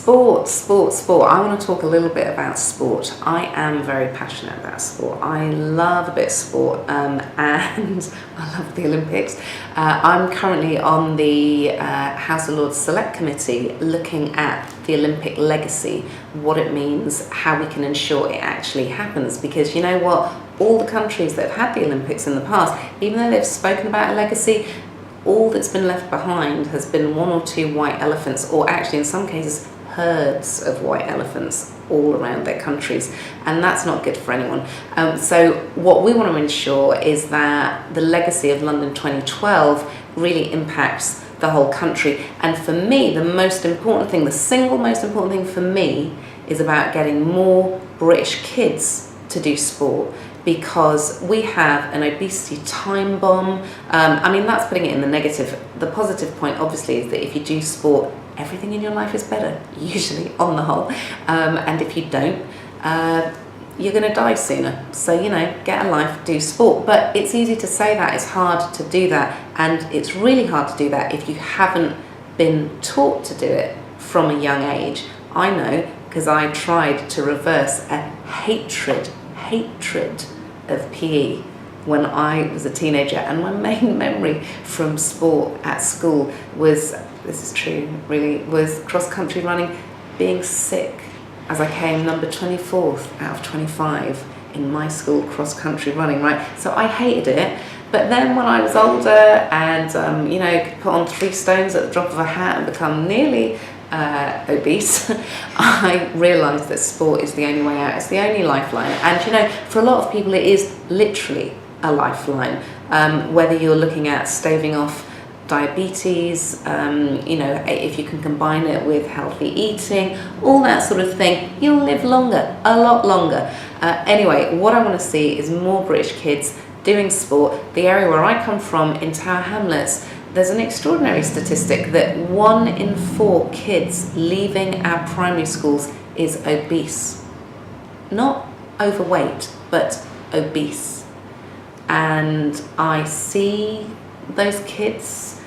Sport. I want to talk a little bit about sport. I am very passionate about sport. I love a bit of sport, and I love the Olympics. I'm currently on the House of Lords Select Committee looking at the Olympic legacy, what it means, how we can ensure it actually happens. Because you know what? All the countries that have had the Olympics in the past, even though they've spoken about a legacy, all that's been left behind has been one or two white elephants, or actually in some cases herds of white elephants all around their countries, and that's not good for anyone. So what we want to ensure is that the legacy of London 2012 really impacts the whole country. And for me, the most important thing, the single most important thing for me, is about getting more British kids to do sport, because we have an obesity time bomb. I mean, that's putting it in the negative. The positive point obviously is that if you do sport, everything in your life is better, usually, on the whole. And if you don't, you're going to die sooner. So, you know, get a life, do sport. But it's easy to say that, it's hard to do that. And it's really hard to do that if you haven't been taught to do it from a young age. I know, because I tried to reverse a hatred of PE when I was a teenager, and my main memory from sport at school was, this is true really, was cross-country running, being sick as I came number 24th out of 25 in my school cross-country running, right? So I hated it. But then when I was older and, you know, could put on 3 stones at the drop of a hat and become nearly obese, I realised that sport is the only way out. It's the only lifeline. And, you know, for a lot of people it is literally a lifeline. Whether you're looking at staving off diabetes, you know, if you can combine it with healthy eating, all that sort of thing, you'll live longer, a lot longer. Anyway, what I want to see is more British kids doing sport. The area where I come from, in Tower Hamlets, there's an extraordinary statistic that 1 in 4 kids leaving our primary schools is obese. Not overweight, but obese. And I see those kids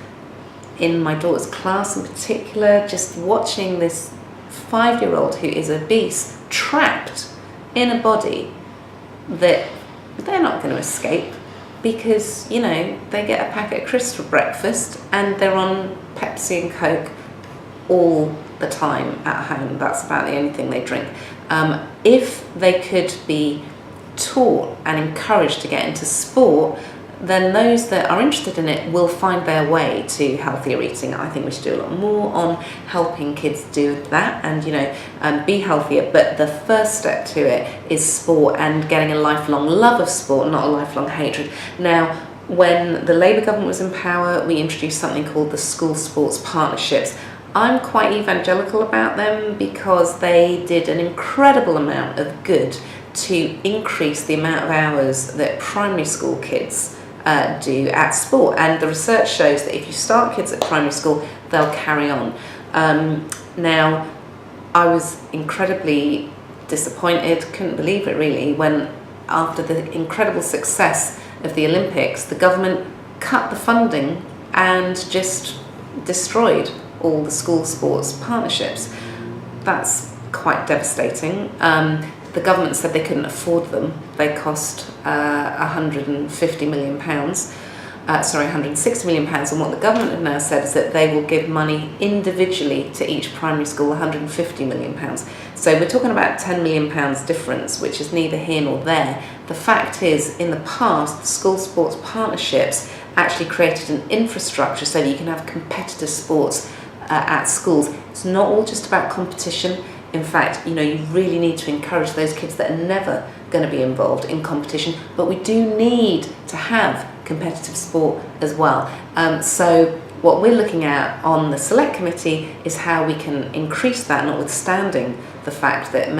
in my daughter's class in particular, just watching this 5-year-old who is obese, trapped in a body that they're not going to escape, because, you know, they get a packet of crisps for breakfast and they're on Pepsi and Coke all the time at home. That's about the only thing they drink. If they could be taught and encouraged to get into sport, then those that are interested in it will find their way to healthier eating. I think we should do a lot more on helping kids do that and, you know, be healthier. But the first step to it is sport and getting a lifelong love of sport, not a lifelong hatred. Now, when the Labour government was in power, we introduced something called the school sports partnerships. I'm quite evangelical about them because they did an incredible amount of good to increase the amount of hours that primary school kids do at sport, and the research shows that if you start kids at primary school, they'll carry on. Now, I was incredibly disappointed, couldn't believe it really, when after the incredible success of the Olympics, the government cut the funding and just destroyed all the school sports partnerships. That's quite devastating. The government said they couldn't afford them. They cost £150 million, £160 million. And what the government have now said is that they will give money individually to each primary school, £150 million. So we're talking about £10 million difference, which is neither here nor there. The fact is, in the past, the school sports partnerships actually created an infrastructure so that you can have competitive sports at schools. It's not all just about competition. In fact, you know, you really need to encourage those kids that are never going to be involved in competition, but we do need to have competitive sport as well. So what we're looking at on the Select Committee is how we can increase that, notwithstanding the fact that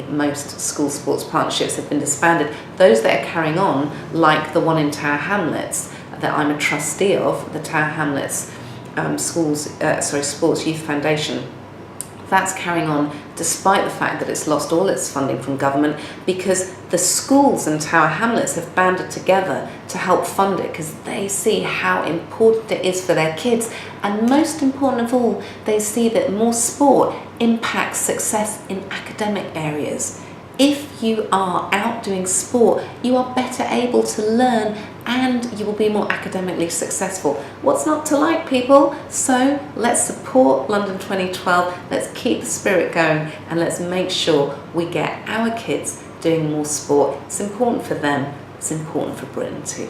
most school sports partnerships have been disbanded. Those that are carrying on, like the one in Tower Hamlets that I'm a trustee of, the Tower Hamlets Sports Youth Foundation, that's carrying on despite the fact that it's lost all its funding from government, because the schools in Tower Hamlets have banded together to help fund it because they see how important it is for their kids. And most important of all, they see that more sport impacts success in academic areas. If you are out doing sport, you are better able to learn and you will be more academically successful. What's not to like, people? So let's support London 2012, let's keep the spirit going, and let's make sure we get our kids doing more sport. It's important for them, it's important for Britain too.